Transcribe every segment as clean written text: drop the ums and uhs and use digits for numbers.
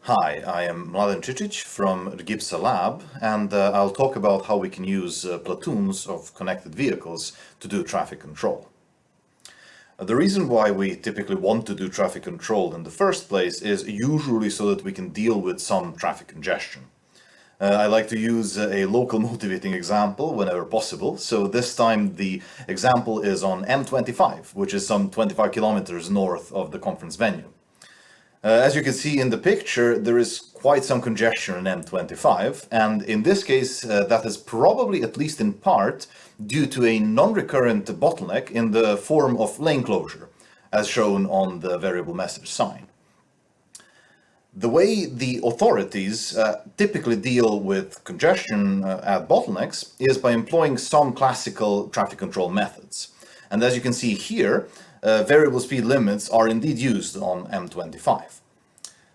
Hi, I am Mladen Čičić from the GIPSA lab, and I'll talk about how we can use platoons of connected vehicles to do traffic control. The reason why we typically want to do traffic control in the first place is usually so that we can deal with some traffic congestion. I like to use a local motivating example whenever possible, so this time the example is on M25, which is some 25 kilometers north of the conference venue. As you can see in the picture, there is quite some congestion in M25, and in this case that is probably, at least in part, due to a non-recurrent bottleneck in the form of lane closure, as shown on the variable message sign. The way the authorities typically deal with congestion at bottlenecks is by employing some classical traffic control methods. And as you can see here, variable speed limits are indeed used on M25.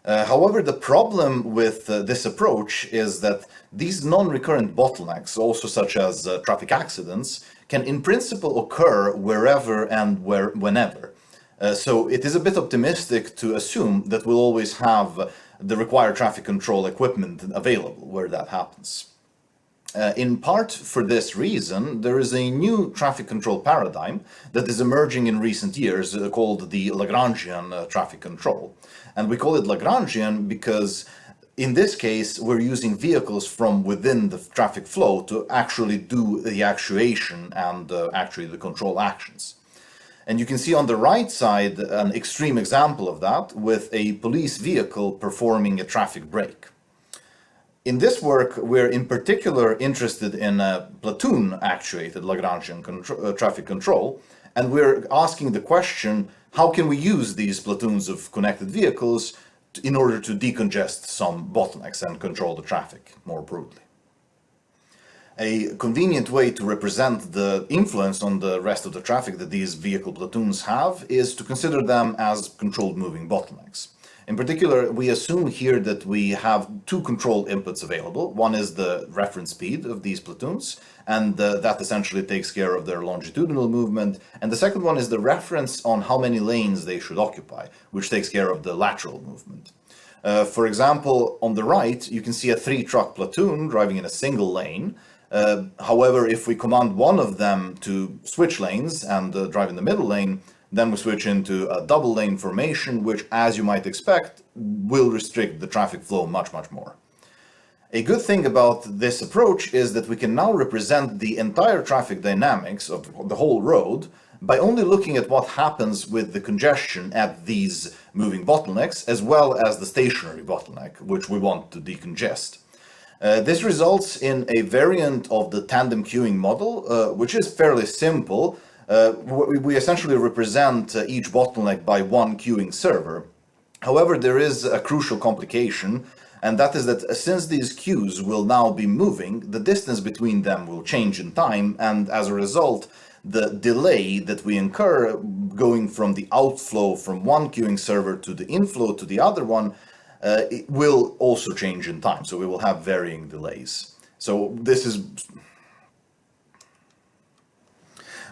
However, the problem with this approach is that these non-recurrent bottlenecks, also such as traffic accidents, can in principle occur wherever and whenever. So it is a bit optimistic to assume that we'll always have the required traffic control equipment available where that happens. In part for this reason, there is a new traffic control paradigm that is emerging in recent years called the Lagrangian traffic control. And we call it Lagrangian because in this case we're using vehicles from within the traffic flow to actually do the actuation and actually the control actions. And you can see on the right side an extreme example of that with a police vehicle performing a traffic brake. In this work, we're in particular interested in platoon-actuated Lagrangian traffic control, and we're asking the question, how can we use these platoons of connected vehicles in order to decongest some bottlenecks and control the traffic more broadly? A convenient way to represent the influence on the rest of the traffic that these vehicle platoons have is to consider them as controlled moving bottlenecks. In particular, we assume here that we have two control inputs available. One is the reference speed of these platoons, and that essentially takes care of their longitudinal movement. And the second one is the reference on how many lanes they should occupy, which takes care of the lateral movement. For example, on the right, you can see a 3-truck platoon driving in a single lane. However, if we command one of them to switch lanes and drive in the middle lane, then we switch into a double lane formation, which, as you might expect, will restrict the traffic flow much more. A good thing about this approach is that we can now represent the entire traffic dynamics of the whole road by only looking at what happens with the congestion at these moving bottlenecks, as well as the stationary bottleneck, which we want to decongest. This results in a variant of the tandem queuing model, which is fairly simple. We essentially represent each bottleneck by one queuing server. However, there is a crucial complication, and that is that since these queues will now be moving, the distance between them will change in time, and as a result, the delay that we incur going from the outflow from one queuing server to the inflow to the other one it will also change in time, so we will have varying delays. So this is...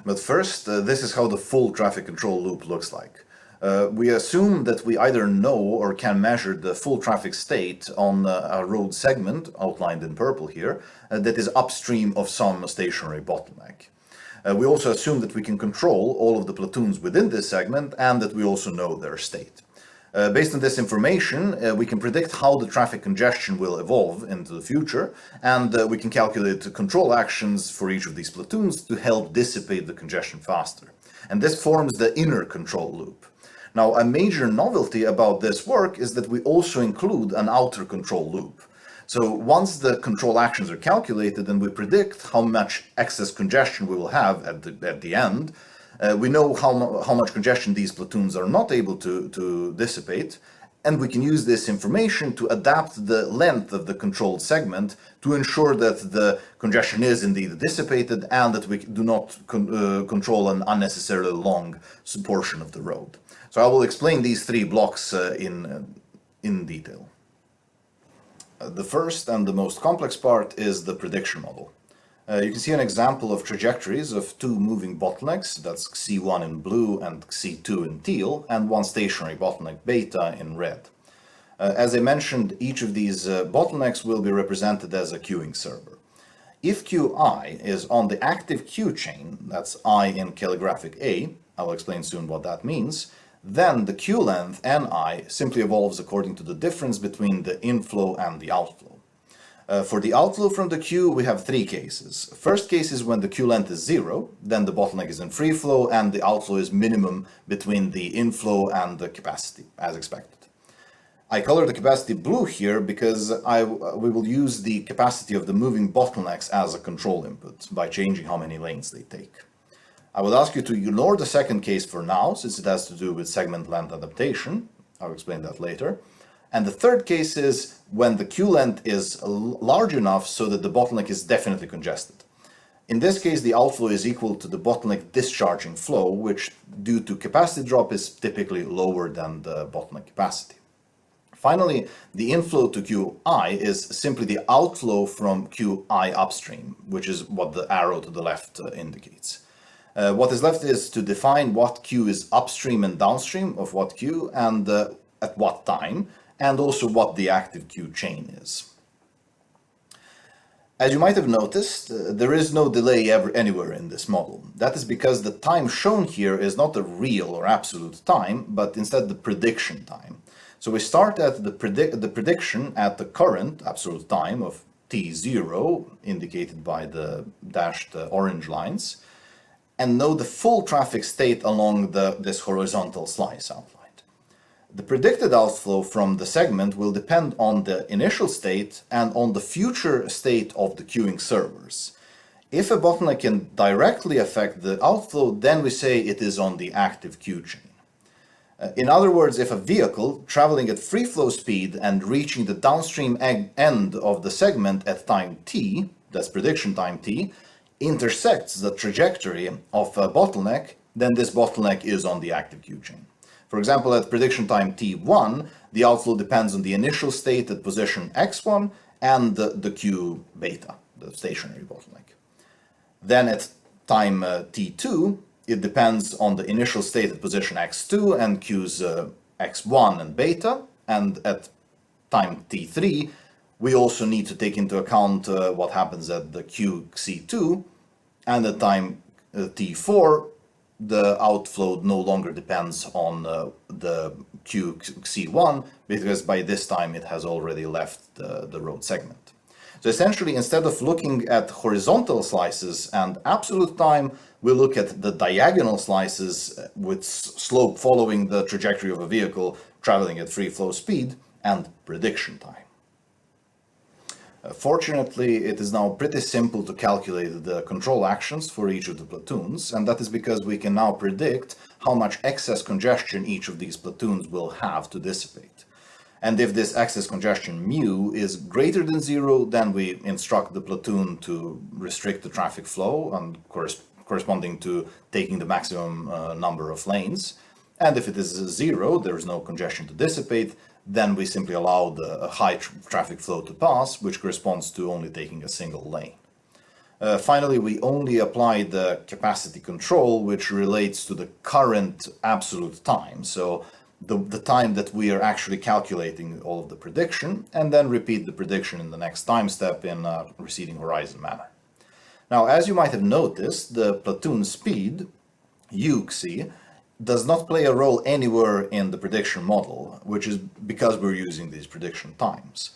But first, this is how the full traffic control loop looks like. We assume that we either know or can measure the full traffic state on a road segment, outlined in purple here, that is upstream of some stationary bottleneck. We also assume that we can control all of the platoons within this segment and that we also know their state. Based on this information, we can predict how the traffic congestion will evolve into the future, and we can calculate control actions for each of these platoons to help dissipate the congestion faster. And this forms the inner control loop. Now, a major novelty about this work is that we also include an outer control loop. So once the control actions are calculated and we predict how much excess congestion we will have at the end, we know how much congestion these platoons are not able to dissipate, and we can use this information to adapt the length of the controlled segment to ensure that the congestion is indeed dissipated and that we do not control an unnecessarily long portion of the road. So I will explain these three blocks in detail. The first and the most complex part is the prediction model. You can see an example of trajectories of two moving bottlenecks, that's C1 in blue and C2 in teal, and one stationary bottleneck beta in red. As I mentioned, each of these bottlenecks will be represented as a queuing server. If Qi is on the active queue chain, that's I in calligraphic A, I'll explain soon what that means, then the queue length Ni simply evolves according to the difference between the inflow and the outflow. For the outflow from the queue, we have three cases. First case is when the queue length is 0, then the bottleneck is in free flow and the outflow is minimum between the inflow and the capacity, as expected. I color the capacity blue here because we will use the capacity of the moving bottlenecks as a control input by changing how many lanes they take. I would ask you to ignore the second case for now, since it has to do with segment length adaptation. I'll explain that later. And the third case is when the queue length is large enough so that the bottleneck is definitely congested. In this case, the outflow is equal to the bottleneck discharging flow, which due to capacity drop is typically lower than the bottleneck capacity. Finally, the inflow to Qi is simply the outflow from Qi upstream, which is what the arrow to the left indicates. What is left is to define what Q is upstream and downstream of what Q and at what time, and also what the active queue chain is. As you might have noticed, there is no delay anywhere in this model. That is because the time shown here is not the real or absolute time, but instead the prediction time. So we start at the prediction at the current absolute time of t0, indicated by the dashed orange lines, and know the full traffic state along this horizontal slice outlined. The predicted outflow from the segment will depend on the initial state and on the future state of the queuing servers. If a bottleneck can directly affect the outflow, then we say it is on the active queue chain. In other words, if a vehicle traveling at free flow speed and reaching the downstream end of the segment at time t, that's prediction time t, intersects the trajectory of a bottleneck, then this bottleneck is on the active queue chain. For example, at prediction time t1, the outflow depends on the initial state at position x1 and the queue beta, the stationary bottleneck. Then at time t2, it depends on the initial state at position x2 and queues x1 and beta, and at time t3, we also need to take into account what happens at the queue c2, and at time t4, the outflow no longer depends on the queue c1, because by this time it has already left the road segment. So essentially, instead of looking at horizontal slices and absolute time, we look at the diagonal slices with slope following the trajectory of a vehicle traveling at free flow speed and prediction time. Fortunately, it is now pretty simple to calculate the control actions for each of the platoons, and that is because we can now predict how much excess congestion each of these platoons will have to dissipate. And if this excess congestion mu is greater than 0, then we instruct the platoon to restrict the traffic flow and corresponding to taking the maximum number of lanes. And if it is 0, there is no congestion to dissipate, then we simply allow the high traffic flow to pass, which corresponds to only taking a single lane. Finally, we only apply the capacity control, which relates to the current absolute time. So the time that we are actually calculating all of the prediction, and then repeat the prediction in the next time step in a receding horizon manner. Now, as you might have noticed, the platoon speed, ECC, does not play a role anywhere in the prediction model, which is because we're using these prediction times.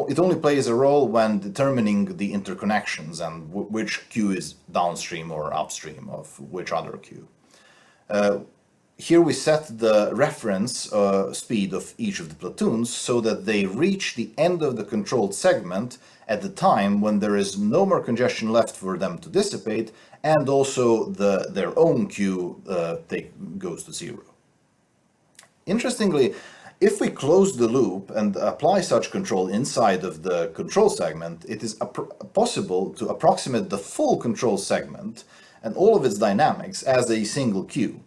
It only plays a role when determining the interconnections and which queue is downstream or upstream of which other queue. Here we set the reference speed of each of the platoons so that they reach the end of the controlled segment at the time when there is no more congestion left for them to dissipate, and also their own queue goes to 0. Interestingly, if we close the loop and apply such control inside of the control segment, it is possible to approximate the full control segment and all of its dynamics as a single queue.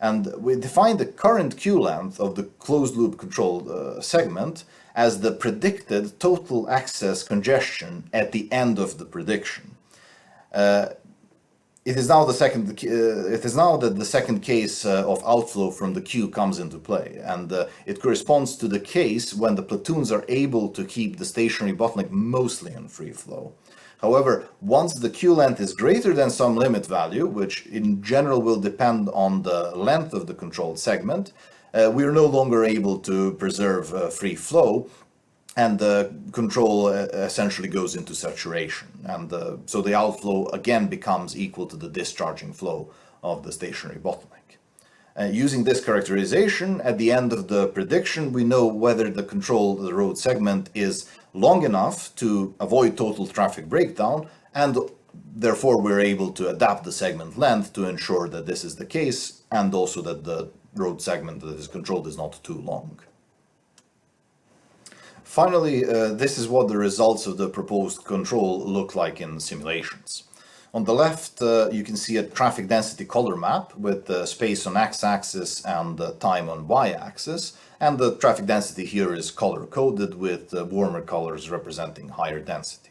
And we define the current queue length of the closed loop control segment as the predicted total access congestion at the end of the prediction. It is now that the second case of outflow from the queue comes into play, and it corresponds to the case when the platoons are able to keep the stationary bottleneck mostly in free flow. However, once the queue length is greater than some limit value, which in general will depend on the length of the controlled segment, we are no longer able to preserve free flow, and the control essentially goes into saturation. And so the outflow again becomes equal to the discharging flow of the stationary bottleneck. Using this characterization, at the end of the prediction, we know whether the road segment is long enough to avoid total traffic breakdown, and therefore we're able to adapt the segment length to ensure that this is the case, and also that the road segment that is controlled is not too long. Finally, this is what the results of the proposed control look like in simulations. On the left, you can see a traffic density color map with space on x-axis and time on y-axis, and the traffic density here is color-coded with warmer colors representing higher density.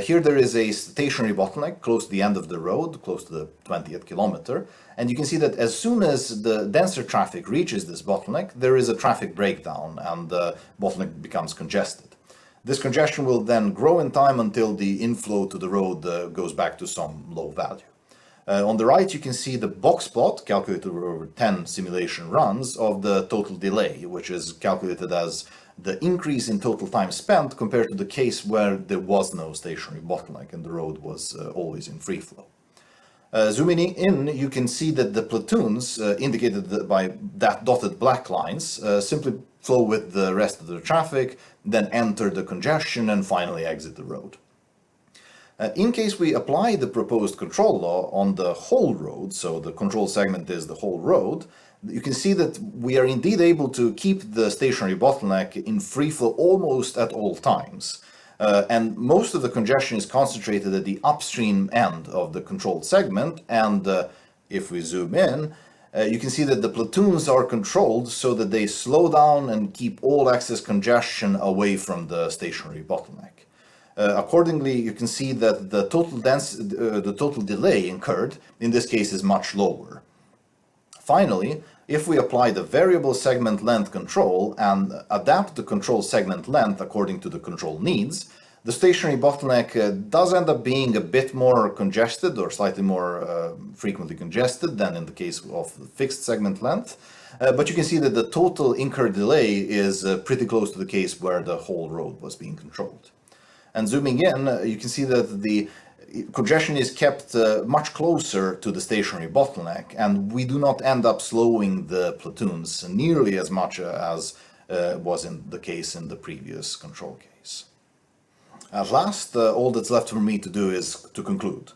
Here there is a stationary bottleneck close to the end of the road, close to the 20th kilometer, and you can see that as soon as the denser traffic reaches this bottleneck, there is a traffic breakdown and the bottleneck becomes congested. This congestion will then grow in time until the inflow to the road goes back to some low value. On the right, you can see the box plot calculated over 10 simulation runs of the total delay, which is calculated as the increase in total time spent compared to the case where there was no stationary bottleneck and the road was always in free flow. Zooming in, you can see that the platoons, indicated by that dotted black lines, simply flow with the rest of the traffic, then enter the congestion and finally exit the road. In case we apply the proposed control law on the whole road, so the control segment is the whole road, you can see that we are indeed able to keep the stationary bottleneck in free flow almost at all times. And most of the congestion is concentrated at the upstream end of the controlled segment, and if we zoom in, you can see that the platoons are controlled so that they slow down and keep all excess congestion away from the stationary bottleneck. Accordingly, you can see that the total delay incurred in this case is much lower. Finally, if we apply the variable segment length control and adapt the control segment length according to the control needs, the stationary bottleneck does end up being a bit more congested or slightly more frequently congested than in the case of fixed segment length. But you can see that the total incurred delay is pretty close to the case where the whole road was being controlled. And zooming in, you can see that the congestion is kept much closer to the stationary bottleneck, and we do not end up slowing the platoons nearly as much as was in the case in the previous control case. At last, all that's left for me to do is to conclude.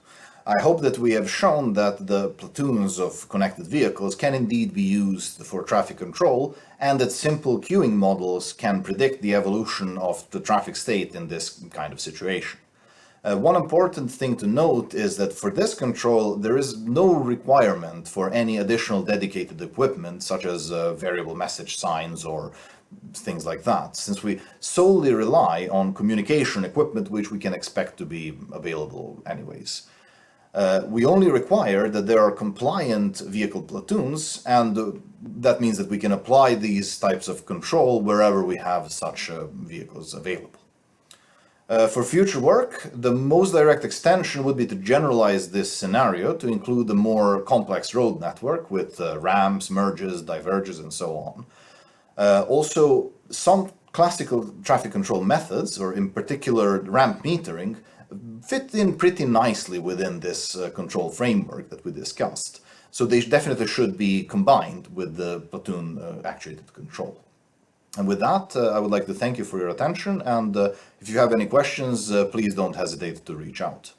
I hope that we have shown that the platoons of connected vehicles can indeed be used for traffic control, and that simple queuing models can predict the evolution of the traffic state in this kind of situation. One important thing to note is that for this control, there is no requirement for any additional dedicated equipment, such as variable message signs or things like that, since we solely rely on communication equipment which we can expect to be available anyways. We only require that there are compliant vehicle platoons, and that means that we can apply these types of control wherever we have such vehicles available. For future work, the most direct extension would be to generalize this scenario to include a more complex road network with ramps, merges, diverges, and so on. Also, some classical traffic control methods, or in particular ramp metering, fit in pretty nicely within this control framework that we discussed. So they definitely should be combined with the platoon-actuated control. And with that, I would like to thank you for your attention, and if you have any questions, please don't hesitate to reach out.